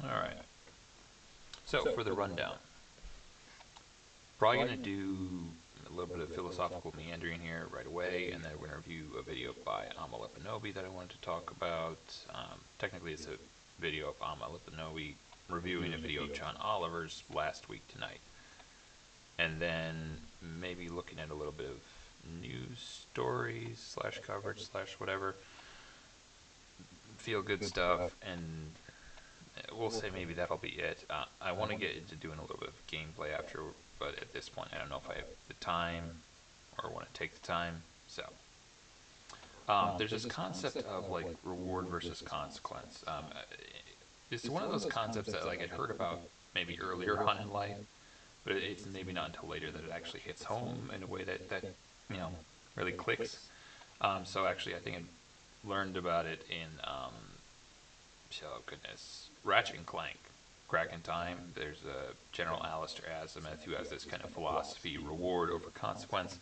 All right. So for the rundown, probably going to do a little bit of philosophical meandering here right away, and then we're going to review a video by Amma Lipinobi that I wanted to talk about. Technically, it's a video of Amma Lipinobi reviewing a video of John Oliver's Last Week Tonight, and then maybe looking at a little bit of news stories slash coverage slash whatever, feel good stuff, and we'll say maybe that'll be it. I want to get into doing a little bit of gameplay after, but at this point, I don't know if I have the time or want to take the time. So, there's this concept of like reward versus consequence. It's one of those concepts that like I'd heard about maybe earlier on in life, but it's maybe not until later that it actually hits home in a way that you know really clicks. So actually, I think I learned about it in oh goodness, Ratchet and Clank, Crack in Time. There's a General Alistair Azimuth who has this kind of philosophy: reward over consequence.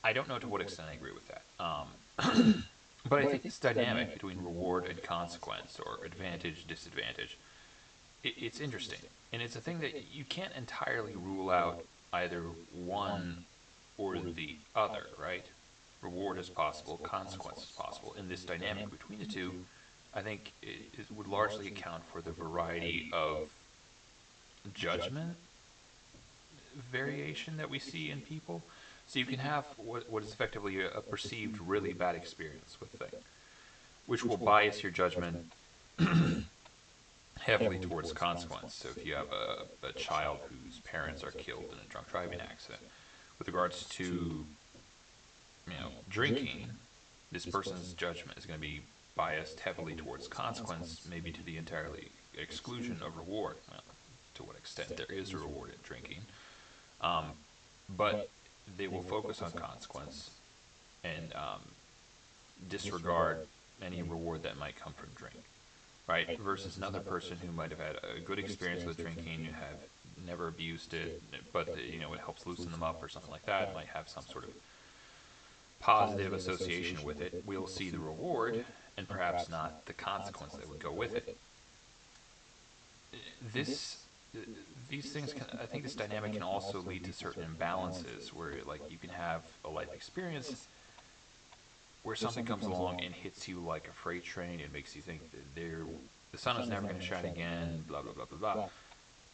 I don't know to what extent I agree with that. But I think this dynamic between reward and consequence, or advantage disadvantage, it's interesting, and it's a thing that you can't entirely rule out either one or the other, right? Reward is possible, consequence is possible. In this dynamic between the two, I think it would largely account for the variety of judgment variation that we see in people. So you can have what is effectively a perceived really bad experience with a thing, which will bias your judgment heavily towards consequence. So if you have a child whose parents are killed in a drunk driving accident, with regards to drinking, this person's judgment is going to be biased heavily towards consequence, maybe to the entirely exclusion of reward. Well, to what extent there is a reward in drinking, but they will focus on consequence and disregard any reward that might come from drink, right? Versus another person who might have had a good experience with drinking, have never abused it, but it helps loosen them up or something like that. Might have some sort of positive association with it. We'll see the reward and perhaps not the consequence that would go with it. This these things can, I think this dynamic can also lead to certain imbalances where like you can have a life experience where something comes along and hits you like a freight train and makes you think that the sun is never going to shine again, blah blah blah blah blah,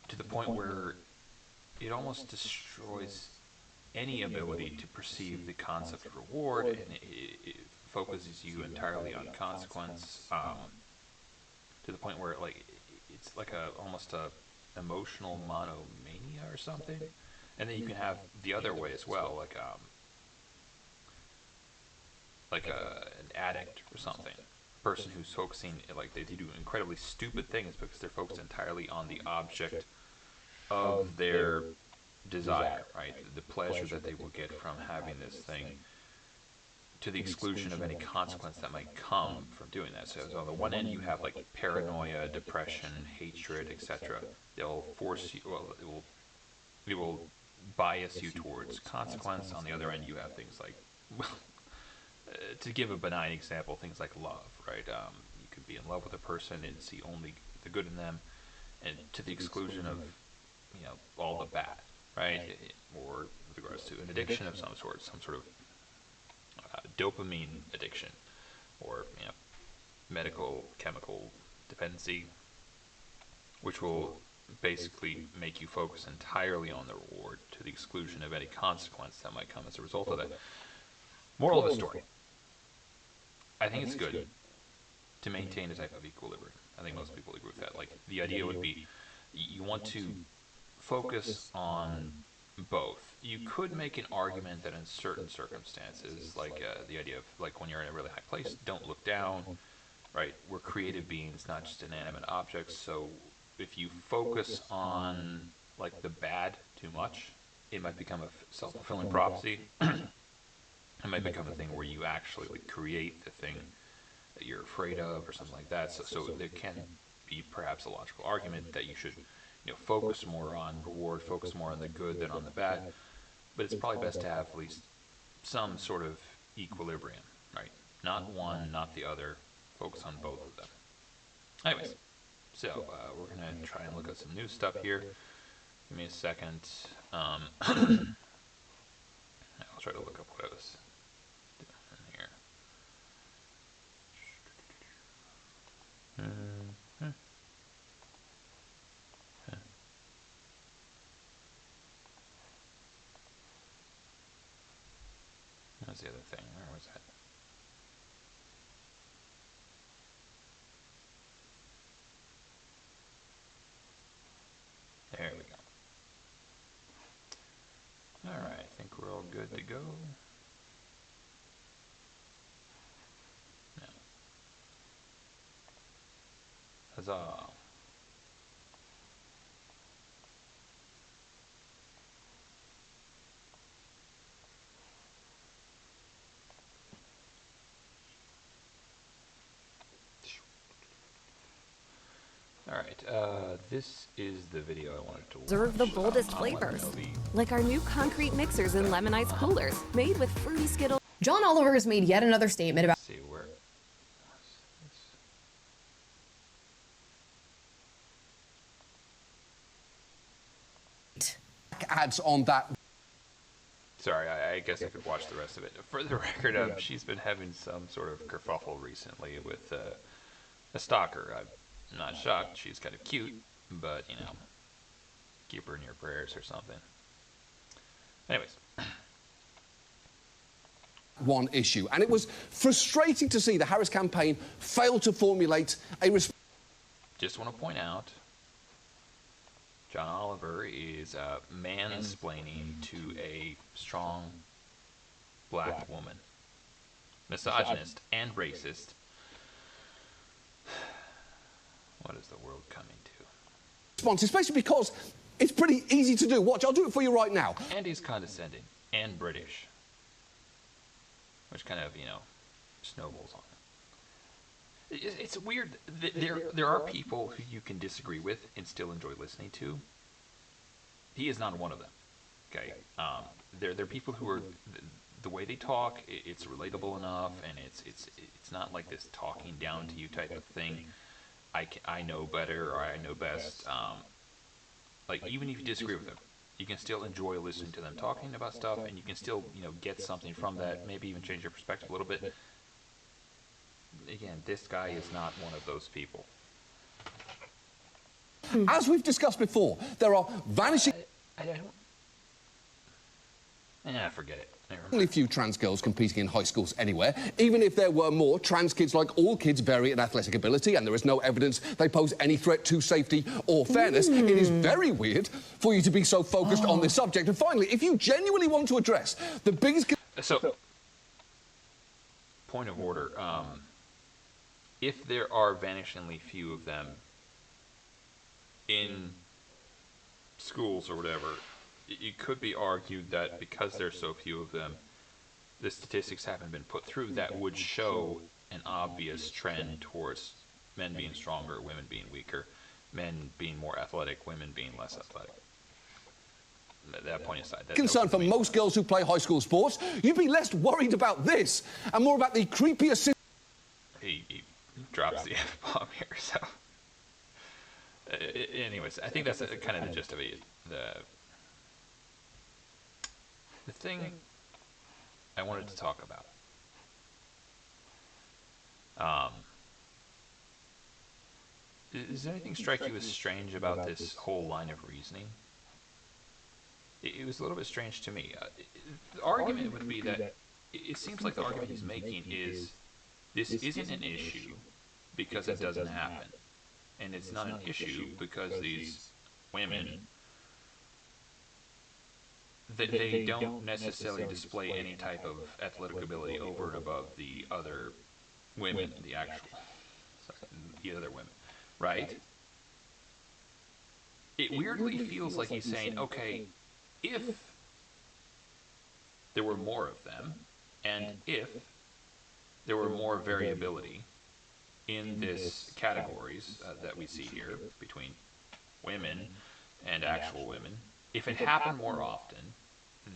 to the point where it almost destroys any ability to perceive the concept of reward, and it focuses you entirely on consequence, to the point where it's like a almost a emotional monomania or something. And then you can have the other way as well, an addict or something. A person who's focusing, like they do incredibly stupid things because they're focused entirely on the object of their desire, right? The pleasure that they will get from having this thing, to the exclusion of any consequence that might come from doing that. So on the one end, you have like paranoia, depression, hatred, etc. They'll force you. Well, it will bias you towards consequence. On the other end, you have things like, well, to give a benign example, things like love, right? You could be in love with a person and see only the good in them, and to the exclusion of all the bad, right? Or with regards to an addiction of some sort of dopamine addiction, or medical chemical dependency, which will basically make you focus entirely on the reward to the exclusion of any consequence that might come as a result of that. Moral of the story: I think it's good to maintain a type of equilibrium. I think most people agree with that. Like the idea would be you want to focus on both. You could make an argument that in certain circumstances, like the idea of like when you're in a really high place, don't look down, right? We're creative beings, not just inanimate objects. So if you focus on like the bad too much, it might become a self-fulfilling prophecy. It might become a thing where you actually like create the thing that you're afraid of or something like that. So there can be perhaps a logical argument that you should focus more on reward, focus more on the good than on the bad. But it's probably best to have at least some sort of equilibrium, right? Not one, not the other. Focus on both of them. Anyways, So, we're going to try and look at some new stuff here. Give me a second. I'll try to look up what I was doing here. That's the other thing. Where was that? There we go. Alright, I think we're all good to go. No. Huzzah. Alright, this is the video I wanted to watch. Observe the boldest flavors, like our new concrete mixers and lemon ice coolers, made with fruity Skittles. John Oliver has made yet another statement about. Let's see where. Ads on that. Sorry, I guess I could watch the rest of it. For the record, she's been having some sort of kerfuffle recently with a stalker. I'm not shocked. She's kind of cute, but, you know, keep her in your prayers or something. Anyways. One issue, and it was frustrating to see the Harris campaign fail to formulate a response. Just want to point out, John Oliver is mansplaining to a strong black woman. Misogynist and racist. What is the world coming to? Especially because it's pretty easy to do. Watch, I'll do it for you right now. And he's condescending and British, which kind of, you know, snowballs on it. It's weird. There are people who you can disagree with and still enjoy listening to. He is not one of them. Okay, there are people who are the way they talk. It's relatable enough, and it's not like this talking down to you type of thing. I know better, or I know best. Like, even if you disagree with them, you can still enjoy listening to them talking about stuff, and you can still, you know, get something from that. Maybe even change your perspective a little bit. Again, this guy is not one of those people. As we've discussed before, there are vanishing. I don't. Forget it. Only few trans girls competing in high schools anywhere. Even if there were more, trans kids, like all kids, vary in athletic ability, and there is no evidence they pose any threat to safety or fairness. It is very weird for you to be so focused on this subject. And finally, if you genuinely want to address the biggest... So, point of order. If there are vanishingly few of them in schools or whatever, it could be argued that because there's so few of them, the statistics haven't been put through that would show an obvious trend towards men being stronger, women being weaker, men being more athletic, women being less athletic. That point aside. Concern for most girls who play high school sports, you'd be less worried about this and more about the creepier... He drops the F-bomb here, so... anyways, I think that's kind of the gist of it. The thing I wanted to talk about. Does anything strike you as strange about this whole line of reasoning? It was a little bit strange to me. The argument would be that it seems like the argument he's making is this isn't an issue because it doesn't happen. And it's not an issue because these women, they don't necessarily display any type of athletic ability over and above the other women, the other women, right? It weirdly feels like he's saying, okay, if there were more of them, and if there were more variability in this categories that we see here between women and actual women, if it happened more often,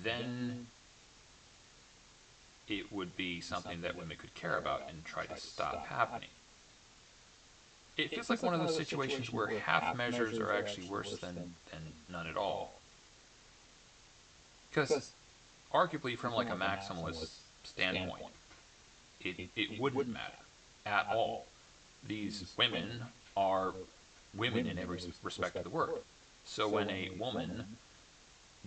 then it would be something that women could care about and try to stop happening. it feels like one of those situations where half measures are actually worse than none at all. Because arguably, from like a maximalist standpoint, it wouldn't matter at all. These women are women in every respect of the word. So when a woman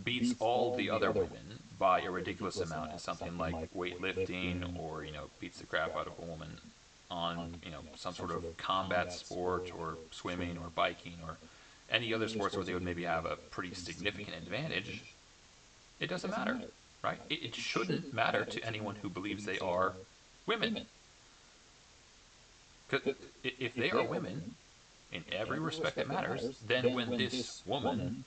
beats all the other women by a ridiculous amount in something like weightlifting, or beats the crap out of a woman on some sort of combat sport or swimming or biking or any other sports where they would maybe have a pretty significant advantage, it doesn't matter, right? It shouldn't matter to anyone who believes they are women. Because if they are women in every respect that matters, then when this woman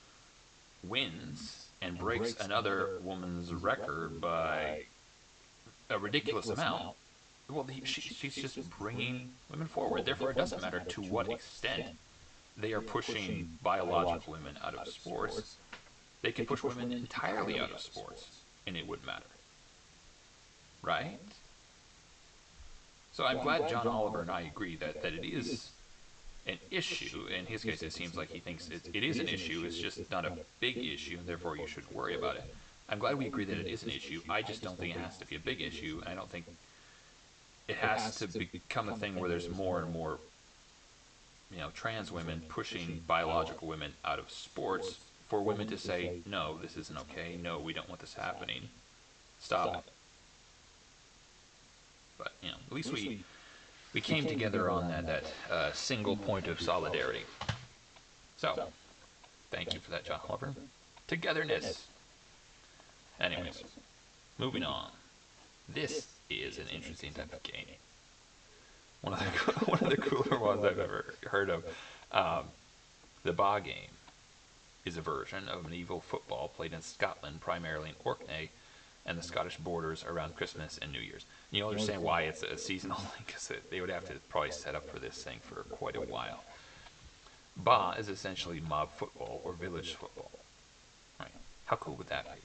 wins and breaks another woman's record by a ridiculous amount, well, she's just bringing women forward. Therefore, it doesn't matter to what extent they are pushing biological women out of sports. They can push women entirely out of sports, and it wouldn't matter. Right? So I'm glad John Oliver and I agree that it is an issue. In his case, it seems like he thinks it is an issue. It's just not a big issue, and therefore you shouldn't worry about it. I'm glad we agree that it is an issue. I just don't think it has to be a big issue, and I don't think it has to become a thing where there's more and more, trans women pushing biological women out of sports for women to say, no, this isn't okay. No, we don't want this happening. Stop it. But, at least we came together on that single point of solidarity. So, thank you for that, John Oliver. Togetherness. Anyways, moving on. This is an interesting type of game. One of the cooler ones I've ever heard of. The Ba game is a version of medieval football played in Scotland, primarily in Orkney and the Scottish borders around Christmas and New Year's. You understand why it's a seasonal thing, because they would have to probably set up for this thing for quite a while. Ba is essentially mob football or village football. Right? How cool would that be?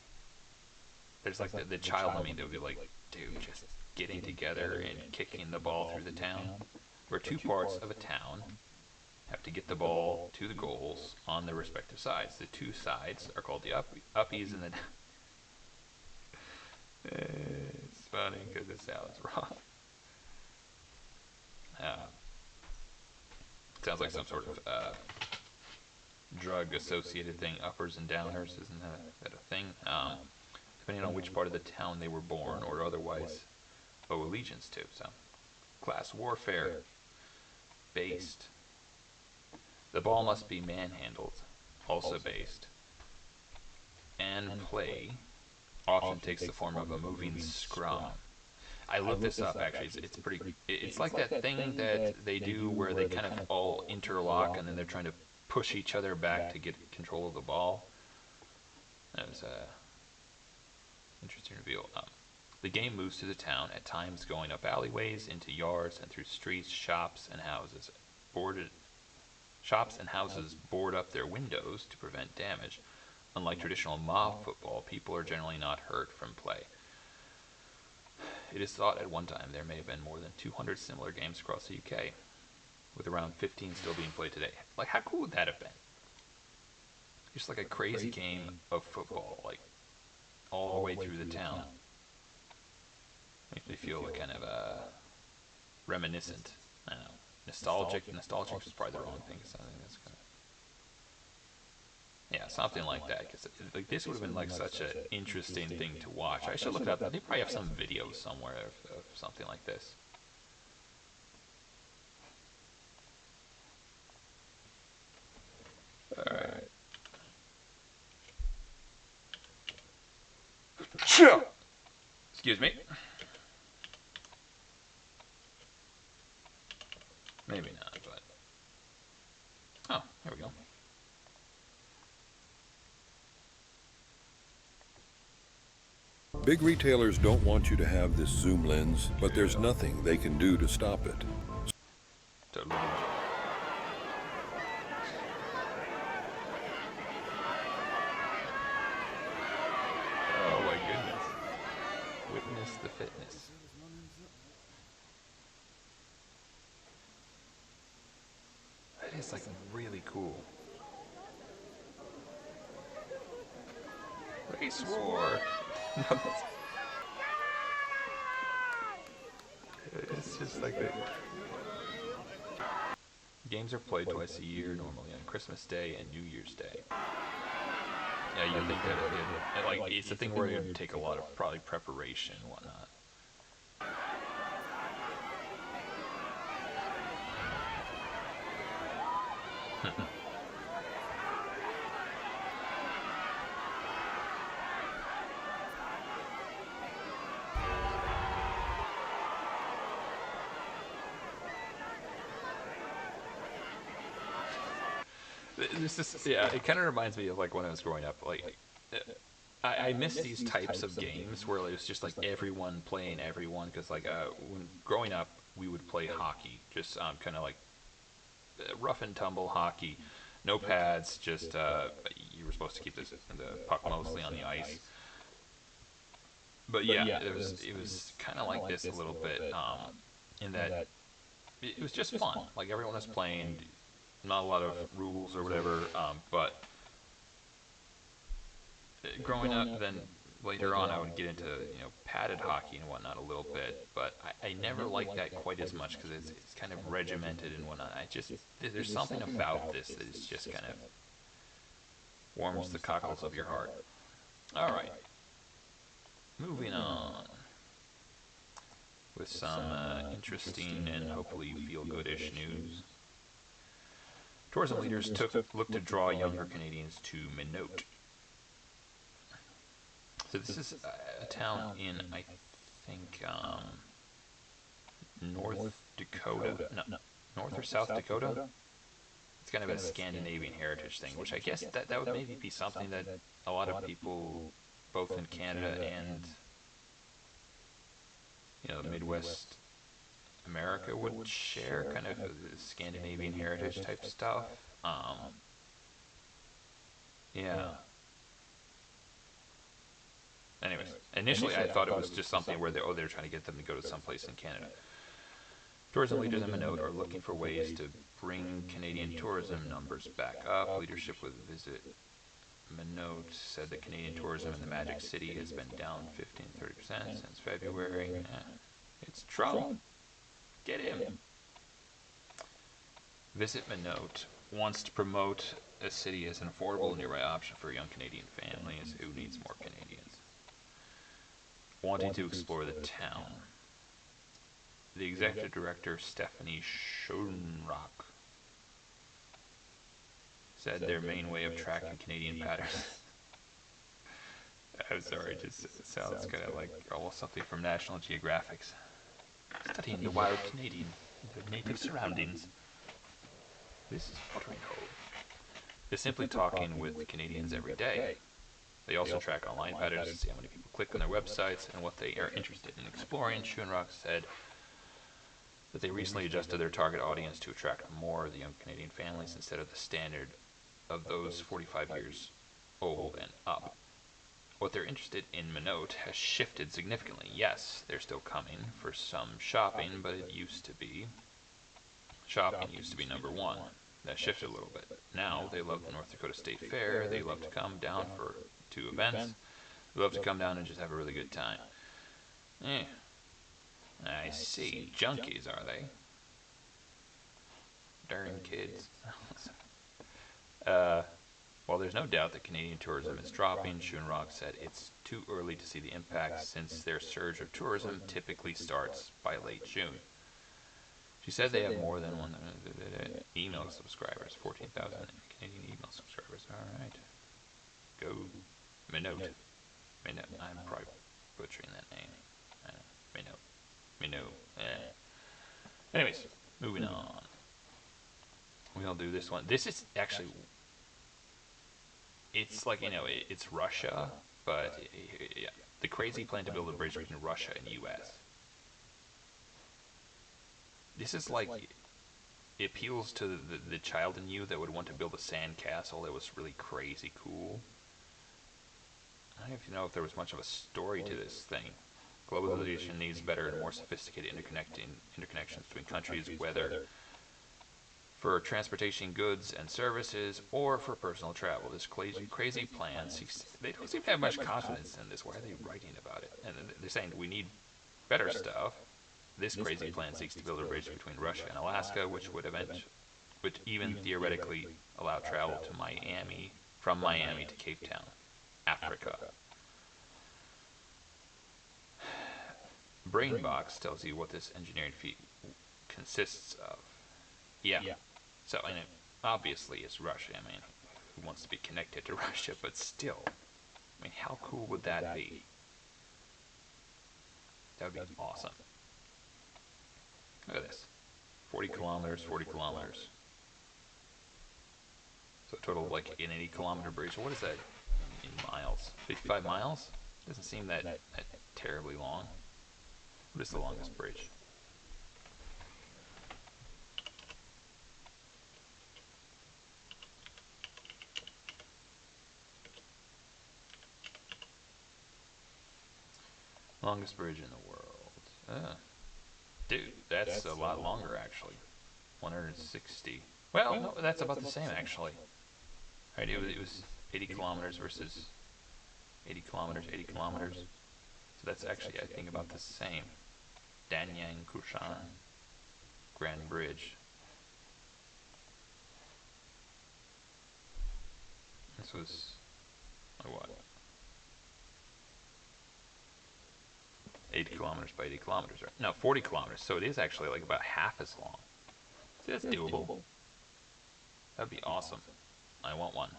There's like the child in me that would be like, dude, just getting together and kicking the ball through the town, where two parts of a town have to get the ball to the goals on their respective sides. The two sides are called the uppies and the... It's funny because it sounds wrong. It sounds like some sort of drug-associated thing, uppers and downers, isn't that a thing? Depending on which part of the town they were born or otherwise owe allegiance to. So, class warfare based. The ball must be manhandled, also based. And play often takes the form of a moving scrum. I looked this up, actually. It's pretty... It's like that thing that they do where they kind of all interlock and then they're trying to push each other back to get control of the ball. That was interesting reveal. The game moves through the town, at times going up alleyways, into yards, and through streets. Shops and houses board up their windows to prevent damage. Unlike traditional mob football, people are generally not hurt from play. It is thought at one time there may have been more than 200 similar games across the UK, with around 15 still being played today. Like, how cool would that have been? Just like a crazy game of football, like, all the way through the town. Makes me feel kind of reminiscent. I don't know. Nostalgic is probably the wrong thing. I think that's kind of... Yeah, something like that. Because like, this would have been like such an interesting thing to watch. I should look it up. They probably have some videos somewhere of something like this. Alright. Excuse me. Maybe not, but... Oh, there we go. Big retailers don't want you to have this zoom lens, but there's nothing they can do to stop it. Totally. Oh my goodness. Witness the fitness. like really cool. Race war. It's just like the games are played twice a year, normally on Christmas Day and New Year's Day. Yeah, you'd think that like it's a thing where it would take a lot of probably preparation and whatnot. This is, yeah, it kind of reminds me of like when I was growing up. Like, I miss these types of games where it was just like everyone playing everyone. Because like when growing up, we would play hockey, just kind of like rough and tumble hockey, no pads. Just you were supposed to keep the puck mostly on the ice. But yeah, it was kind of like this a little bit, in that it was just fun. Like everyone was playing, not a lot of rules or whatever. But growing up, then later on, I would get into padded hockey and whatnot a little bit. But I never liked that quite as much because it's kind of regimented and whatnot. There's something about this that is just kind of warms the cockles of your heart. All right. Moving on with some interesting and hopefully feel-good-ish news. Tourism leaders look to draw younger Canadians to Minot. So this is a town in, I think, North Dakota. No, North or South Dakota? It's kind of a Scandinavian heritage thing, which I guess that would maybe be something that a lot of people, both in Canada and the Midwest America, would share, kind of Scandinavian heritage type stuff. Yeah. Anyways, initially I thought it was just something where they're trying to get them to go to someplace in Canada. Tourism leaders in Minot are looking for ways to bring Canadian tourism numbers back up. Leadership with Visit Minot said that Canadian tourism in the Magic City has been down 15-30% since February. It's Trump. Get him. Visit Minot wants to promote a city as an affordable and nearby option for young Canadian families. Who needs more Canadians wanting to explore the town? The executive director, Stephanie Schoenrock, said their main way of tracking Canadian patterns. I'm sorry, it just sounds kind of like almost something from National Geographic's. Studying the wild Canadian in their native surroundings. This is watering hole. Is simply talking with Canadians every day. They also track online patterns to see how many people click on their websites and what they are interested in exploring. Schoenrock said that they recently adjusted their target audience to attract more of the young Canadian families instead of the standard of those 45 years old and up. What they're interested in Minot has shifted significantly. Yes, they're still coming for some shopping, but it used to be shopping used to be number one. That shifted a little bit. Now they love the North Dakota State Fair. They love to come down for 2 events. They love to come down and just have a really good time. I see. Junkies, are they? Darn kids. While there's no doubt that Canadian tourism is dropping, Schoenrock said it's too early to see the impact since their surge of tourism typically starts by late June. She said they have more than 100 email subscribers, 14,000 Canadian email subscribers. All right. Go Minot. Minot. I'm probably butchering that name. Minot. Minot. Anyways, moving on. We'll do this one. This is actually... It's like, it's Russia, but yeah, the crazy plan to build a bridge between Russia and U.S. This is like, it appeals to the child in you that would want to build a sand castle that was really crazy cool. I don't even know if there was much of a story to this thing. Globalization needs better and more sophisticated interconnections between countries, whether for transportation goods and services or for personal travel. This crazy plan they don't seem to have much confidence in this. Why are they writing about it? And they're saying we need better stuff. This crazy plan seeks to build a bridge between Russia and Alaska, which would even theoretically allow travel to Miami, from Miami to Cape Town, Africa. Brainbox tells you what this engineering feat consists of. Yeah. So, and obviously it's Russia. I mean, who wants to be connected to Russia? But still, I mean, how cool would that be? That would be awesome. Look at this. 40 kilometers, 40 kilometers. So a total of like an 80-kilometer bridge. What is that in miles? 55 miles? Doesn't seem that terribly long. What is the longest bridge? Longest bridge in the world. Dude, that's a lot longer actually. 160. Well, no, that's about the same actually. Right, it was 80 kilometers versus 80 kilometers, 80 kilometers. So that's actually, I think, about the same. Danyang Kushan Grand Bridge. This was, like what? 80 kilometers by 80 kilometers, right? No, 40 kilometers. So it is actually like about half as long. See, that's doable. That'd be awesome. I want one.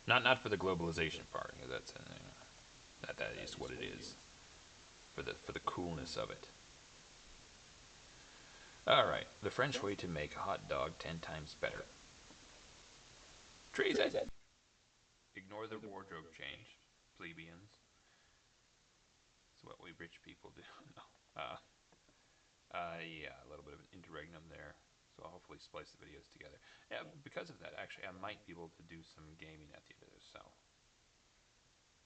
Not for the globalization part. That's that is what it is. For the coolness of it. All right, the French way to make a hot dog 10 times better. Treason. Ignore the wardrobe change, plebeians. It's what we rich people do. No. Yeah, a little bit of an interregnum there. So I'll hopefully splice the videos together. Yeah, because of that, actually, I might be able to do some gaming at the end of this, so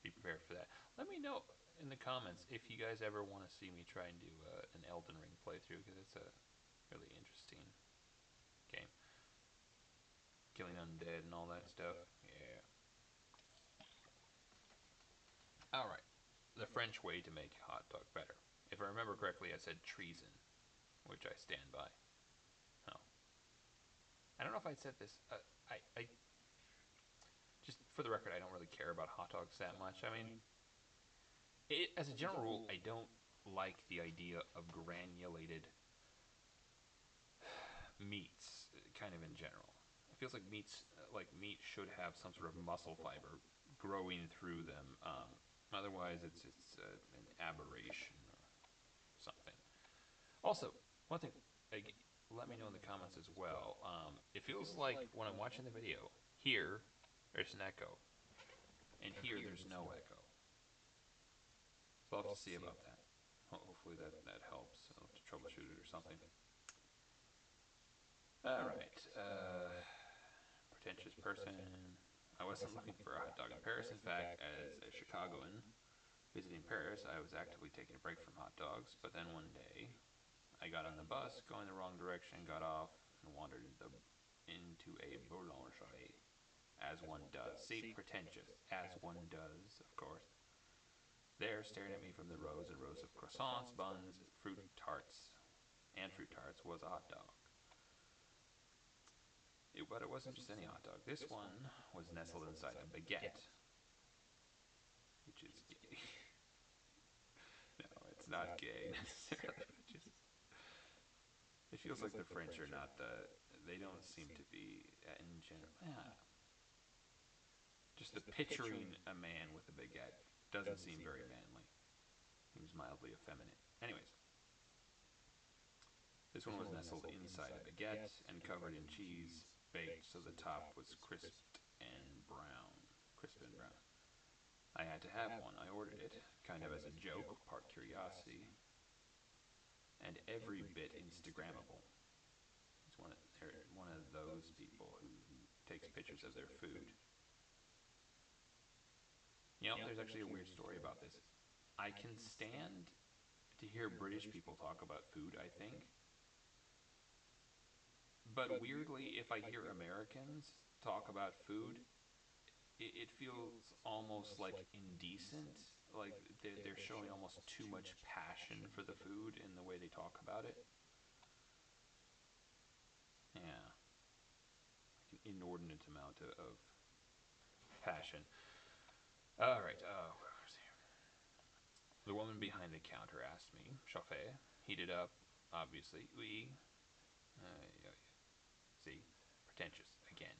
be prepared for that. Let me know in the comments if you guys ever want to see me try and do an Elden Ring playthrough, because it's a really interesting game. Killing undead and all that stuff. Yeah. Alright. The French way to make a hot dog better. If I remember correctly, I said treason, which I stand by. No. I don't know if I said this. I just for the record, I don't really care about hot dogs that much. I mean, as a general rule, I don't like the idea of granulated meats, kind of in general. It feels like meat should have some sort of muscle fiber growing through them. Otherwise, it's an aberration or something. Also, one thing, let me know in the comments as well. It feels like when I'm watching the video, here there's an echo, and here there's no echo. So I'll have to see about that. Hopefully that helps. I'll have to troubleshoot it or something. Alright, pretentious person. I wasn't looking for a hot dog in Paris. In fact, as a Chicagoan visiting Paris, I was actively taking a break from hot dogs. But then one day, I got on the bus, going the wrong direction, got off, and wandered into a boulangerie, as one does. See, pretentious, as one does, of course. There, staring at me from the rows and rows of croissants, buns, fruit tarts, was a hot dog. But it wasn't just any hot dog. This one was nestled inside a baguette, which is gay. No, it's not gay necessarily. It feels like the French are not they don't seem to be in general. Yeah. Just the picturing a man with a baguette doesn't seem very manly. Seems mildly effeminate. Anyways, this one was nestled inside a baguette and covered in cheese, baked so the top was crisp and brown. I had to have one. I ordered it, kind of as a joke, part curiosity, and every bit Instagrammable. It's one of those people who takes pictures of their food. You know, there's actually a weird story about this. I can stand to hear British people talk about food, I think, But weirdly, if I hear Americans talk about food, it feels almost like indecent. Like they're showing almost too much passion for the food in the way they talk about it. Yeah, like an inordinate amount of passion. All right. Where's here? The woman behind the counter asked me, "Chauffeur, heat it up." Obviously, oui. Yeah, yeah. See, pretentious again.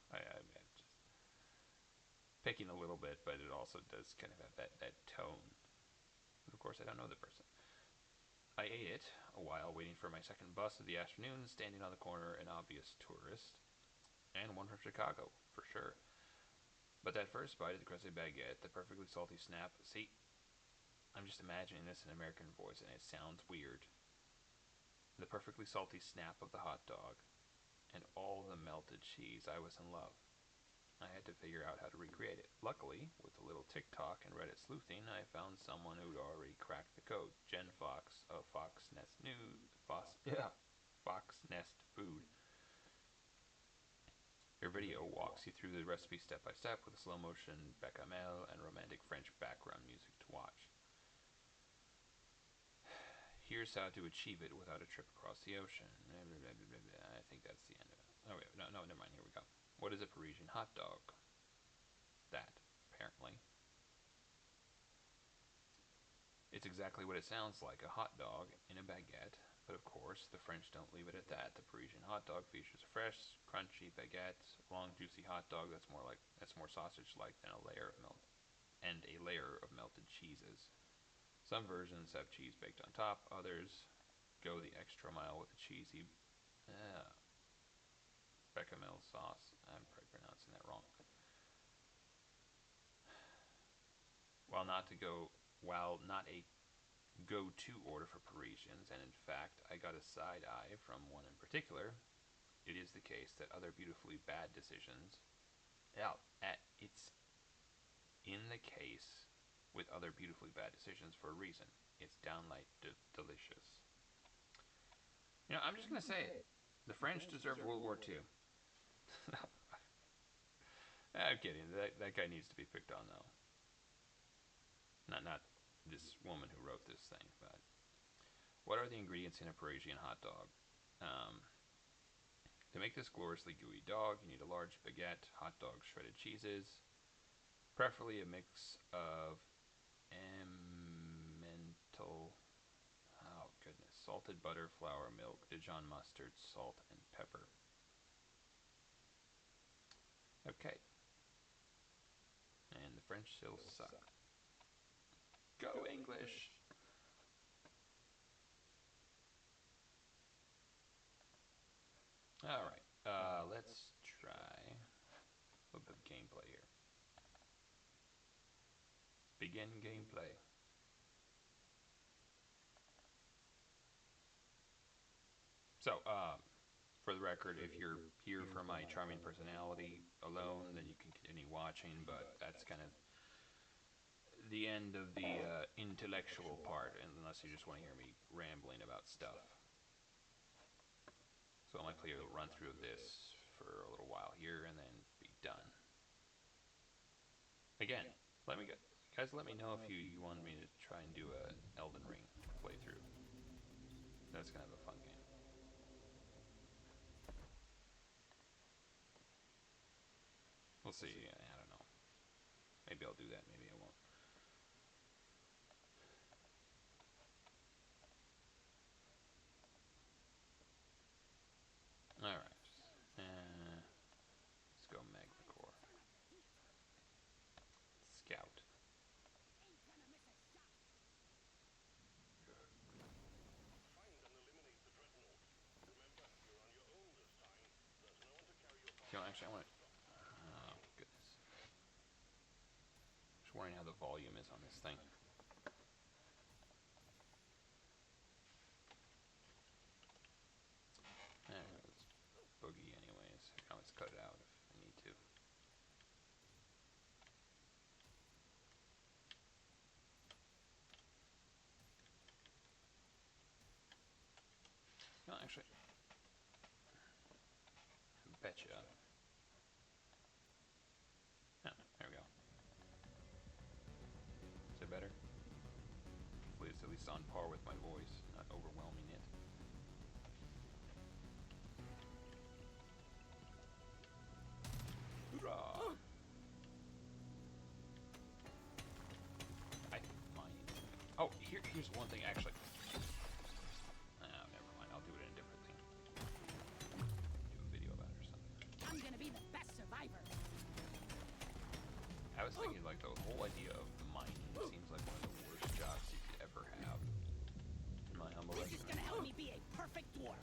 I'm just picking a little bit, but it also does kind of have that tone. But of course, I don't know the person. I ate it a while waiting for my second bus of the afternoon, standing on the corner, an obvious tourist, and one from Chicago, for sure. But that first bite of the crusty baguette, the perfectly salty snap, see, I'm just imagining this in American voice, and it sounds weird. The perfectly salty snap of the hot dog, and all the melted cheese, I was in love. I had to figure out how to recreate it. Luckily, with a little TikTok and Reddit sleuthing, I found someone who'd already cracked the code. Jen Fox of Fox Nest News, Fox Nest Food. Her video walks you through the recipe step by step with a slow motion bechamel and romantic French background music to watch. Here's how to achieve it without a trip across the ocean. I think that's the end of it. Oh, wait, no, never mind. Here we go. What is a Parisian hot dog? That, apparently. It's exactly what it sounds like, a hot dog in a baguette, but of course, the French don't leave it at that. The Parisian hot dog features a fresh, crunchy baguette, long, juicy hot dog that's more sausage-like than a layer of melted cheeses. Some versions have cheese baked on top, others go the extra mile with a cheesy bechamel sauce. I'm probably pronouncing that wrong. While not a go-to order for Parisians, and in fact, I got a side eye from one in particular. It is the case that other beautifully bad decisions. Yeah, it's in the case with other beautifully bad decisions for a reason. It's downright delicious. I'm just gonna say it. The French deserved World War II. I'm kidding. That guy needs to be picked on though. Not this woman who wrote this thing, but what are the ingredients in a Parisian hot dog? Um, to make this gloriously gooey dog, you need a large baguette, hot dogs, shredded cheeses, preferably a mix of emmental, oh goodness, salted butter, flour, milk, Dijon mustard, salt, and pepper. Okay. And the French still suck. Go English! Alright, let's try a little bit of gameplay here. Begin gameplay. So, for the record, if you're here for my charming personality alone, then you can continue watching, but that's kind of the end of the intellectual part, unless you just want to hear me rambling about stuff. So I might play a run through of this for a little while here and then be done. Again, guys, let me know if you want me to try and do a Elden Ring playthrough. That's kind of a fun game. We'll see. I don't know. Maybe I'll do that. Maybe I won't. All right. Let's go Magna Core. Scout. Actually, I want to. Oh goodness. Just wondering how the volume is on this thing. Let's boogie anyways. I can always cut it out if I need to. No, actually, betcha. Oh, there we go. Is it better? Hopefully it's at least on par with my voice, not overwhelming it. Hoorah! Oh, here's one thing actually. Never mind. I'll do it in a different thing. Do a video about it or something. I'm gonna be the best survivor. I was thinking like the whole idea of mining seems like one of the worst jobs you could ever have. In my humble This is estimate. gonna help me be a perfect dwarf.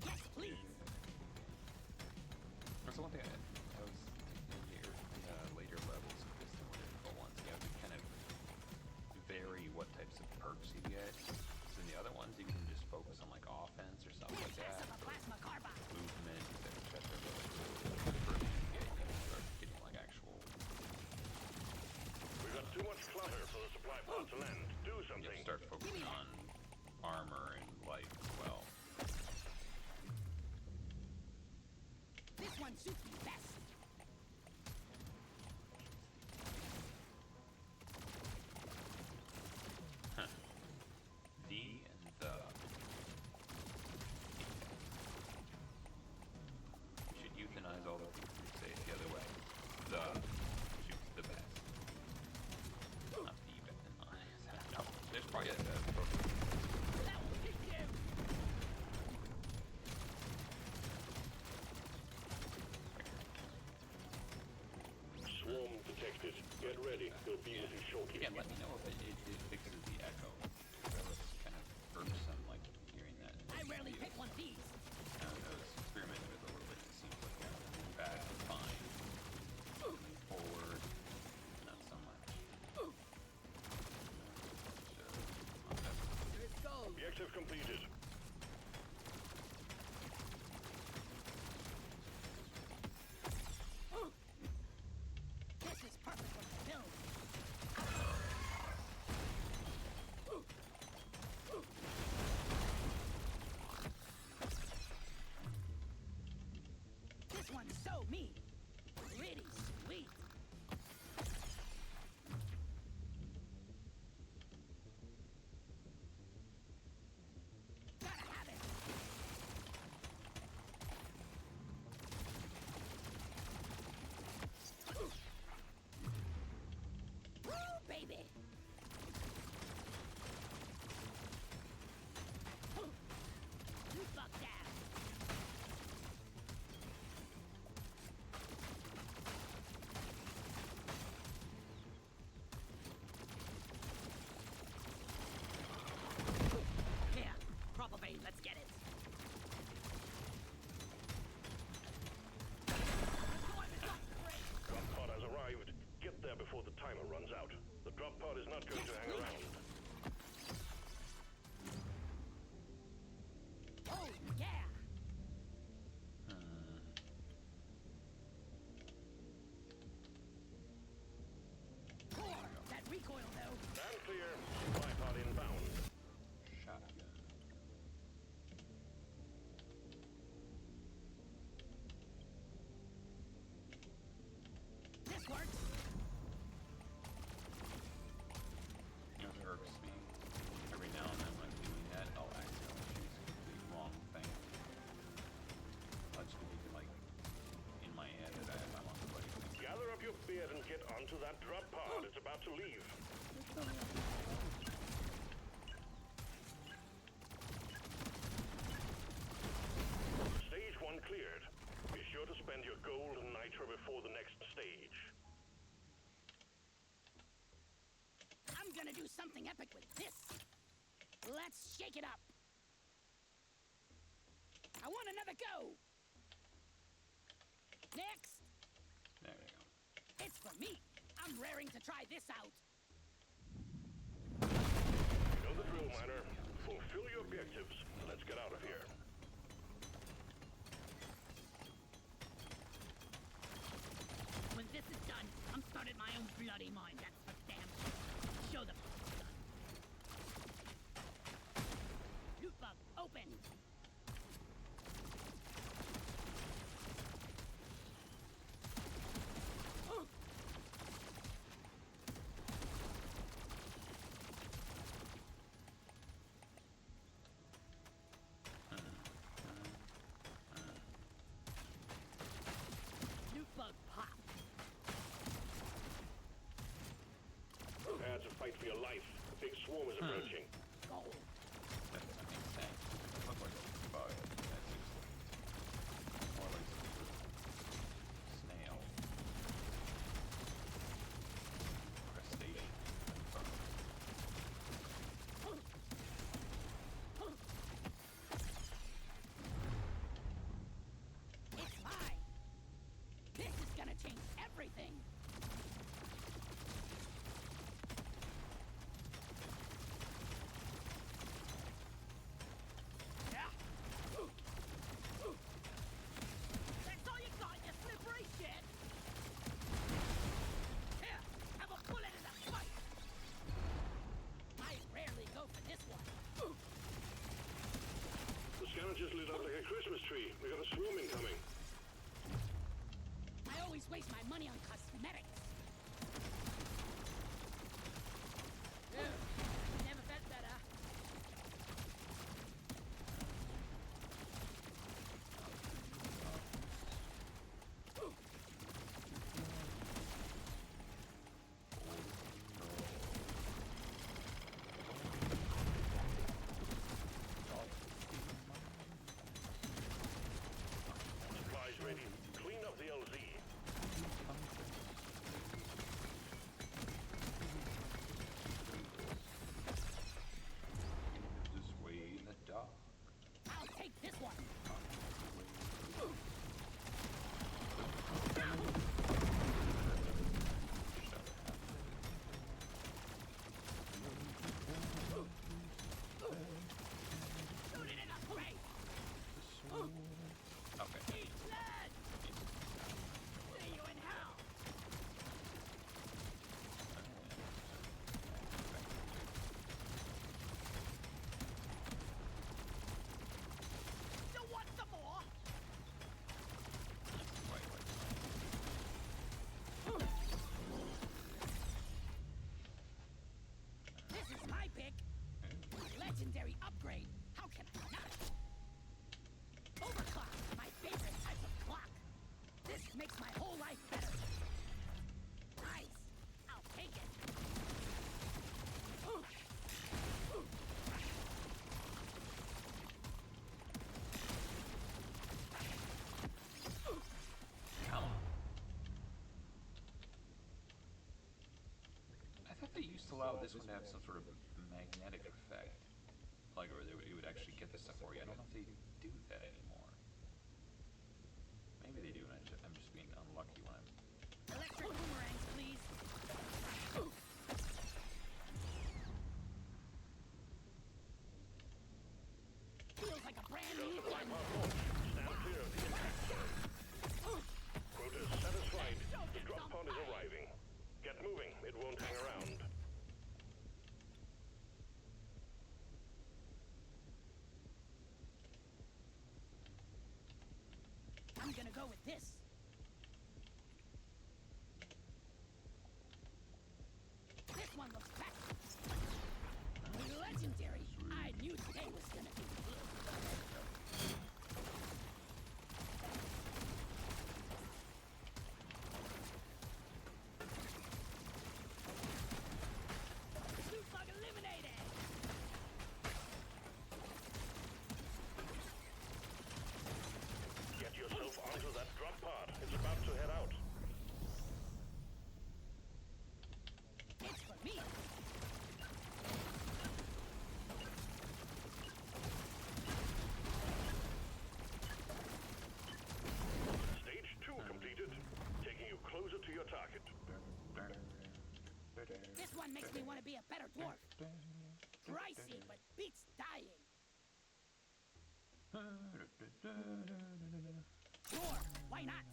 Yes, please. That's the one thing I was thinking in later levels of this, the more difficult ones, you have to kind of vary what types of perks you get. So in the other ones, you can just focus on like offense or something like that, Of a plasma carbide. movement, etc. The first you get, you can start getting like actual. We've got too much clutter for the supply pod to land. Do You something. have to start focusing on armor and life as well. This one suits me best. The and the. You should euthanize all the people who say it the other way. The shoots the best. Not the best. No, there's probably a best. That will hit you. Swarm detected. Get ready. They'll be with you shortly. Again, let me know if it fixes the echo. That was kind of irksome, like hearing that. I rarely pick one of these. I was experimenting with it a little bit. It seems like back is fine. Moving forward, not so much. Objective completed. This is perfect for the build. This one's so me. Pretty sweet. Gotta have it. Woo, baby. You fuck down. Here, proper bait, let's get it. Drop pod has arrived. Get there before the timer runs out. The drop pod is not going to hang around. Oh, yeah. Core, that recoil though. Stand clear. Supply pod inbound. Shotgun. This works. You know, it irks me. Every now and then when I'm doing that, I'll accidentally choose the complete wrong thing. I'll just need to, like, in my head that I want to play. Gather up your beard and get onto that drop pod. It's about to leave. Stage 1 cleared. Be sure to spend your gold and nitro before the next stage. I'm gonna do something epic with this. Let's shake it up. I want another go. Next. There we go. It's for me. I'm raring to try this out. You know the drill, miner. Fulfill your objectives. Let's get out of here. When this is done, I'm starting my own bloody mine, that's for damn fight for your life. A big swarm is approaching. Gold. That's not insane. It looks like a bug. That's useless. More like some sort of snail. Crustacean. It's mine. This is gonna change everything. Yeah. That's all you got, you slippery shit. Here, have a bullet in the fight. I rarely go for this one. The scanner just lit up like a Christmas tree. We got a swarm incoming. I always waste my money on cosmetics. Never felt better. Supplies ready. Clean up the LZ. Just wait in the dark. I'll take this one. Shoot it in the face. Okay. Eat lead. See you in hell. You want some more? This is my pick. Legendary upgrade. How can I not? Overclock, my favorite type of clock. This makes my whole life better. Nice. I'll take it. Come on. I thought they used to allow this one to have some sort of magnetic effect. Like, or it would actually get this stuff for you. I don't know if they do that anymore. Maybe they do, and I'm just being unlucky when I'm... Electric boomerangs, please. Feels like a brand new Supply gun. pod launch. Stand clear of the impact zone. Quotas satisfied. The drop pod is arriving. Get moving. It won't hang around. I'm gonna go with this. This one looks back. Legendary. I knew today was gonna be good. Loot bug eliminated. Get yourself onto that drop pod. It's about to head out. It's for me. Stage 2 completed. Taking you closer to your target. This one makes me want to be a better dwarf. Pricey, but beats dying. Sure, why not?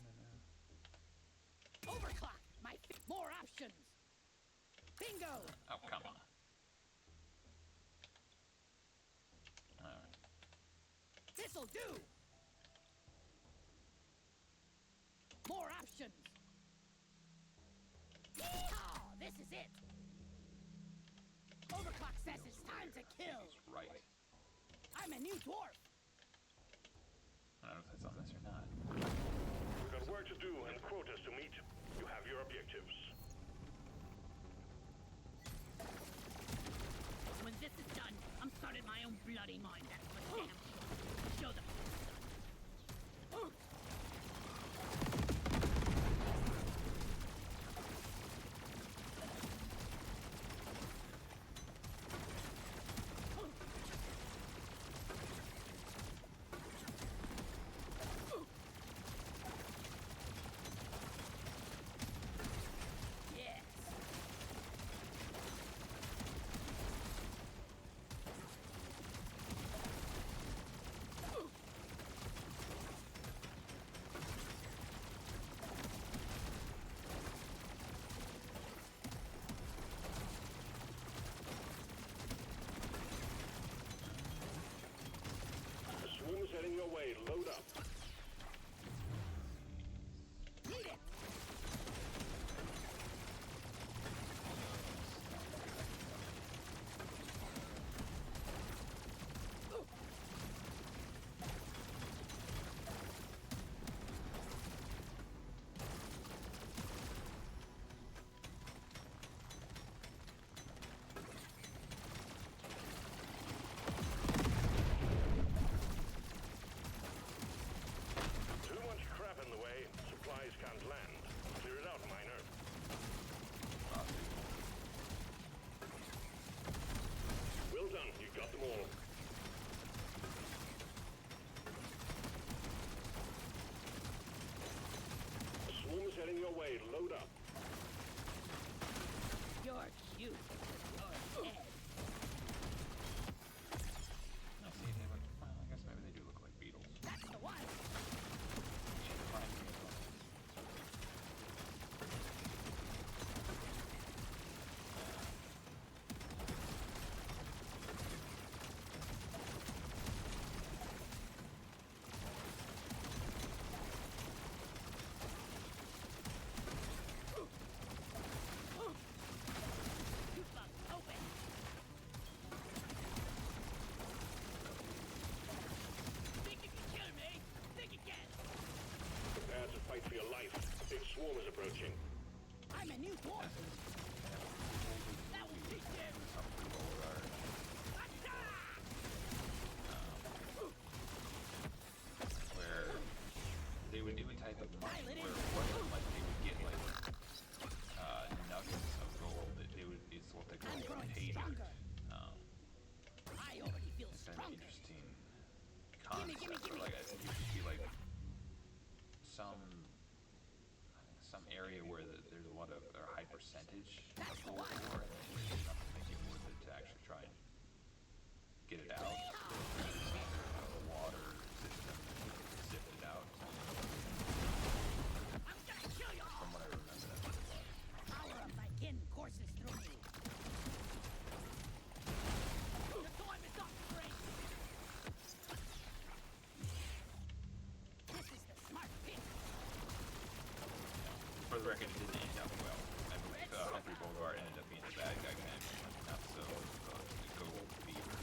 Overclock, more options. Bingo! Oh, come on. Alright. This'll do. More options. Yeehaw! This is it. Overclock says it's time to kill. He's right. I'm a new dwarf. I don't know if that's on this or not. We've got work to do and quotas to meet. You have your objectives. you. You're dead. I see they look. Well, I guess maybe they do look like beetles. That's the one. You fucked open. Think you can kill me? Think again. Prepare to fight for your life. A big swarm is approaching. I'm a new dwarf. That will teach him. Where they would do a type of mine where it wasn't like they would get like nuggets of gold. They would, it's what they call I'm growing pages. stronger. I already feel It's kind of an stronger. interesting Gimme, concept. gimme, Or gimme. like I think it should be like some area where there's a lot of or a high percentage That's of the gold one. ore, and then there's enough to make it worth it to actually try and get it out. The water system sift it out. I'm gonna kill you all. From what I remember, that's what it was. Power of my kin courses through me. The time is up, Frank. This is the smart pick. For the record, it didn't end up well. I believe Humphrey Bogart ended up being the bad guy, kind of not so the gold beaver.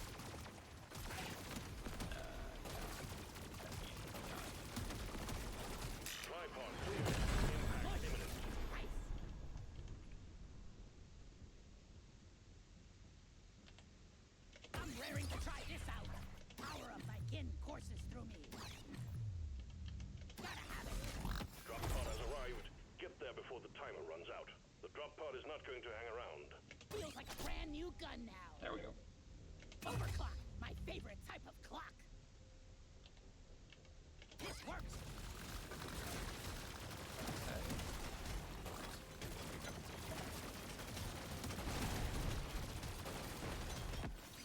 That's the end of the time. Tripod clear. Impact imminent. Nice. I'm raring to try this out. Power of my kin courses through me. Gotta have it. Drop pod has arrived. Get there before the timer runs out. The drop pod is not going to hang around. Feels like a brand new gun now. There we go. Overclock, my favorite type of clock. This works.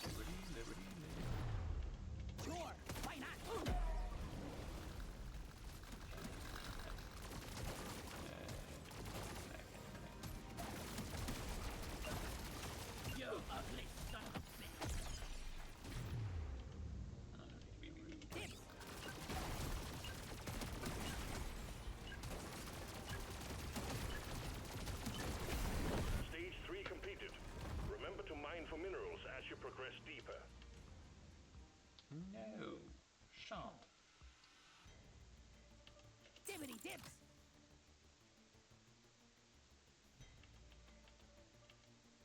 Liberty, liberty, liberty. Sure, why not? You ugly son of a bitch. Tips. Stage 3 completed. Remember to mine for minerals as you progress deeper. No. Shan't. Dibbity dips.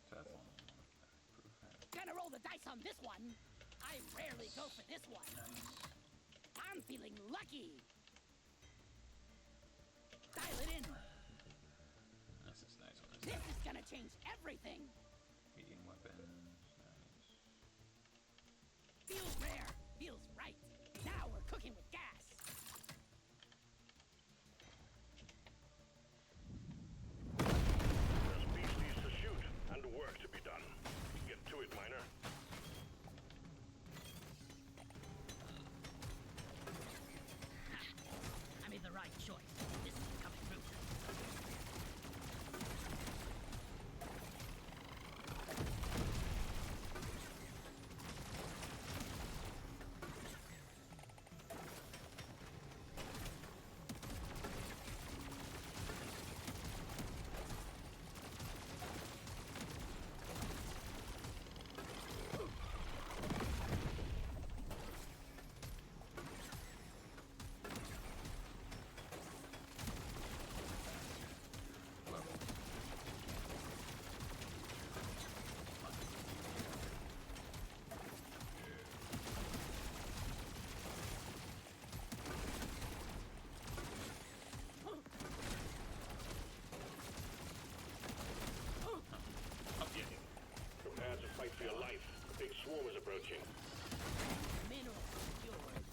So that's one. Gonna roll the dice on this one. I rarely go for this one. I'm feeling lucky. Dial it in. This is nice one. This is gonna change everything. Medium weapons. Nice. Feels rare. Feels right. Now we're cooking with gas. There's beasties to shoot and work to be done. Get to it, miner. I made the right choice. This is coming through. Up yet. Prepare to fight for your life. A big swarm is approaching. Mineral secured.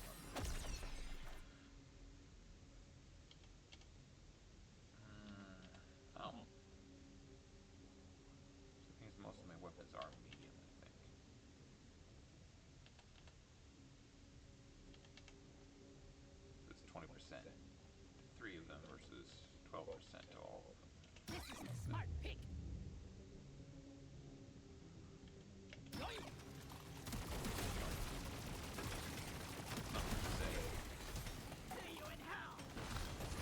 Oh. So I think it's most those are medium, I think. So it's 20% to 3 of them versus 12% to all of them. This is the smart pick. Yoink. Something to say. See you in hell.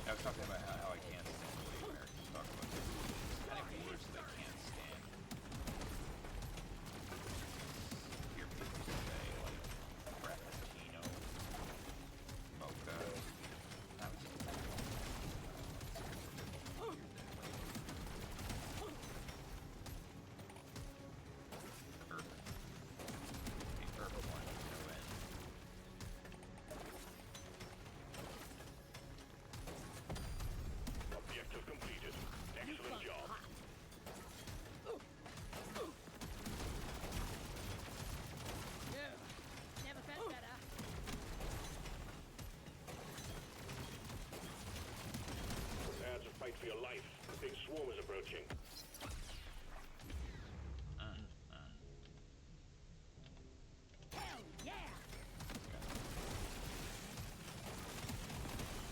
I was talking about how I can't stand the way Americans talk about this. I think words that I can't stand. Hear people say like frappuccino, mocha. That was perfect one, no end. Objective completed. Excellent job. Yeah, never felt better. Prepare to fight for your life. The big swarm is approaching. Hell yeah!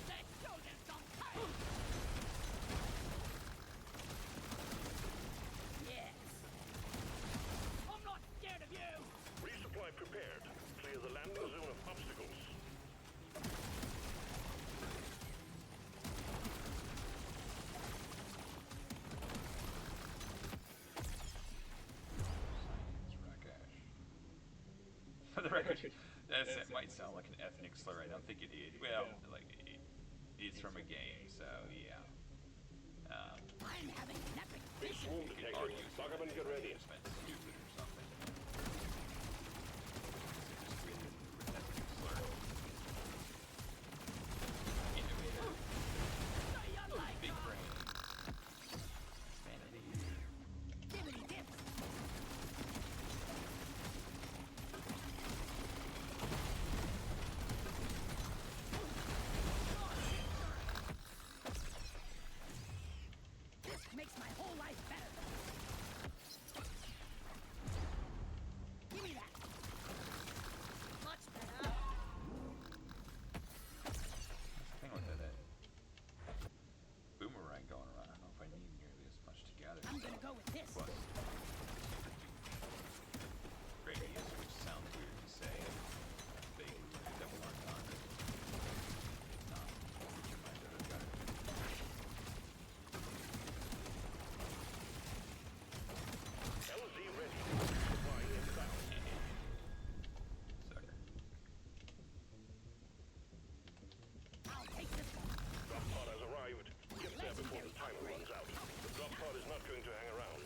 Let's show them some fight! Yes! I'm not scared of you! Resupply prepared. Clear the landing zone of obstacles. For the record, that might sound like an ethnic slur. I don't think it is. Well, like it's from a game, so yeah. I'm having an epic Big vision! swarm You could detected. argue Buggerman, get ready. it's meant stupid or something. Just with ethnic slur. Innovator, Stay unlike big brain, vanity. Dibbity dips! This makes my whole life better! Give me that! Much better! Thing with that boomerang going around. I don't know if I need nearly as much to gather. I'm gonna go with this! Plus, radius, which sounds weird to say. They double entendre. It's not. You might have got it. LZ ready. Resupply inbound. Sucker. I'll take this one! Drop pod has arrived. Get there before the timer runs out. The drop pod is not going to hang around.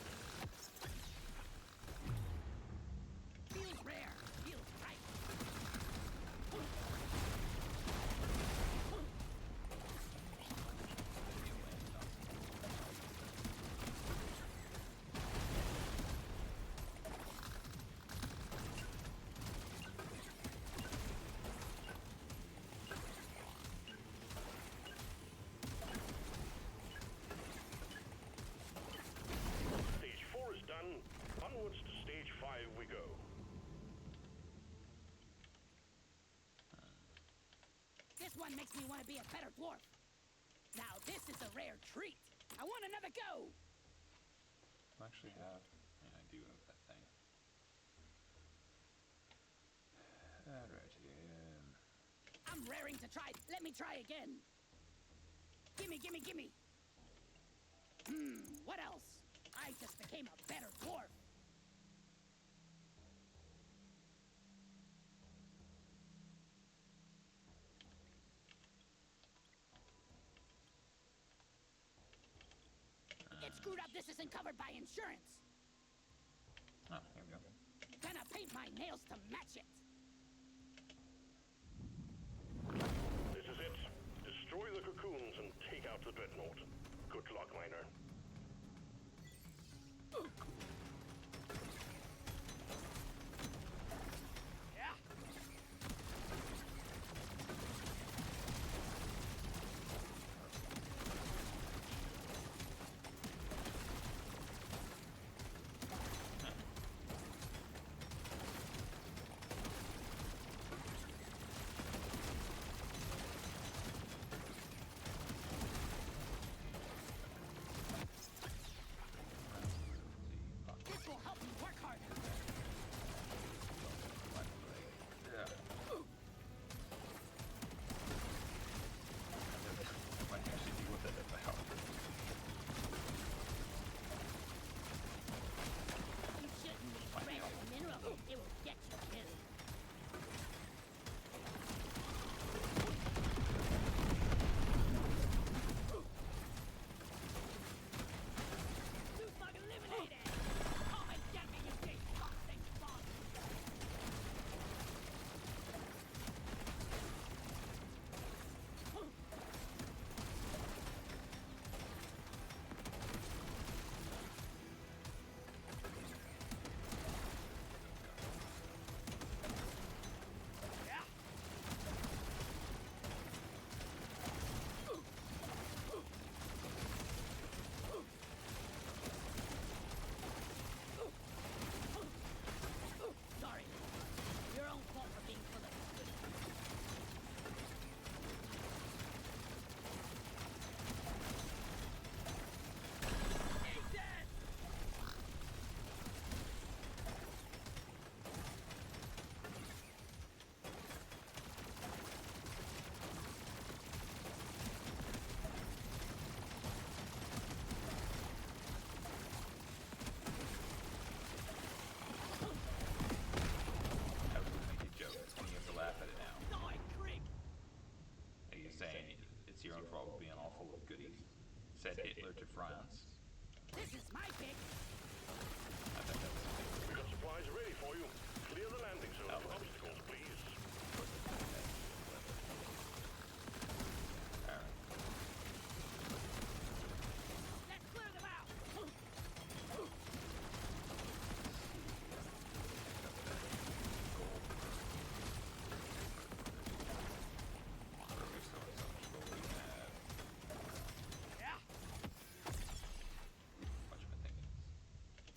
Feels rare! Feels right! Stage 4 is done. Onwards to stage 5 we go. This one makes me want to be a better dwarf. Now this is a rare treat. I want another go. I actually have. Yeah, I do have that thing. Alright, I'm raring to try. Let me try again. Gimme, gimme, gimme. What else? I just became a better dwarf. Get screwed up. This isn't covered by insurance. oh, here we go. Gonna paint my nails to match it. This is it. Destroy the cocoons and take out the dreadnought. Good luck, miner. Yeah. France. This is my pick. I think that's We got supplies ready for you. Clear the landing zone of obstacles, please. alright. Let's clear them out. Yeah, Much of a thing.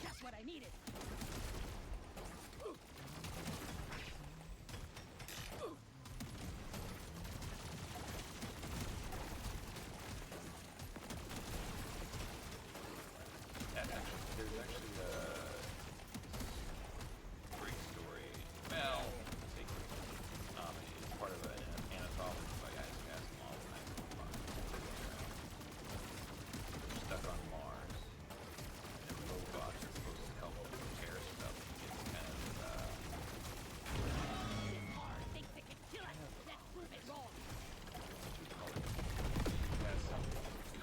just what I needed. There's actually a great story. Well, it's part of an anthology by Asimov. They're stuck on Mars, and robots are supposed to help them repair stuff. It's kind of Mars thinks it can kill us. Let's prove it wrong. has some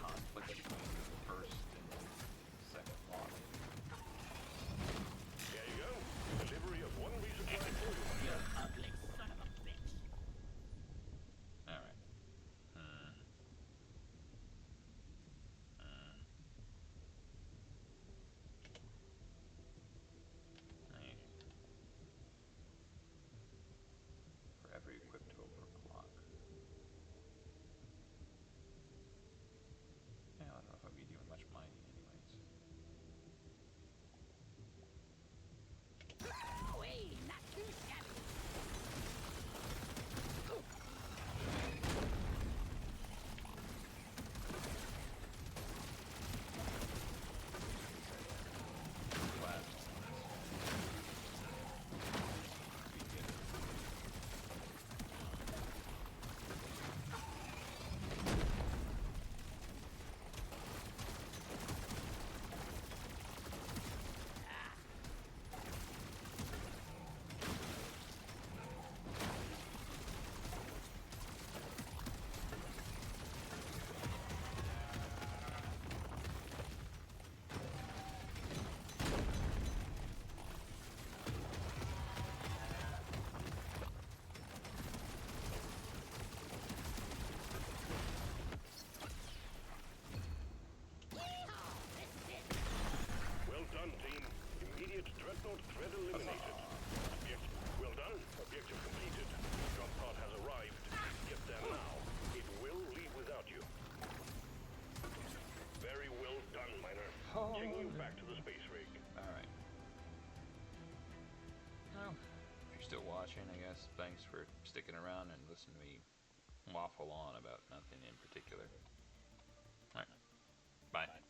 conflict between the first and second model. There you go. Delivery of one resupply for you, my You ugly son of a bitch. Alright. Nice. For every equipped tool per clock. Yeah, I don't know if I'd be doing much mining anyways. Wee, not too shabby. Well done, team. Immediate dreadnought threat eliminated. Well done. Objective completed. Drop pod has arrived. Get there now. It will leave without you. Very well done, Miner. Taking you back to the space rig. Alright. Well, if you're still watching, I guess, thanks for sticking around and listening to me waffle on about nothing in particular. Alright. Bye.